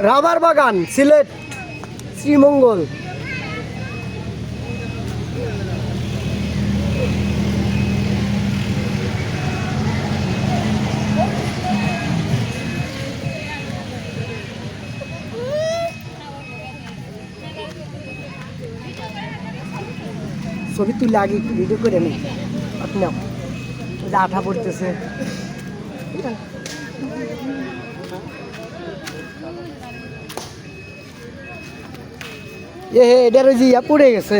Rubber বাগান, সিলেট, শ্রীমঙ্গল। ছবি তুলে আগে একটু ভিডিও করে নিই। আপনিও যে আঠা পড়তেছে। এটার ওই যে ইয়া পড়ে গেছে।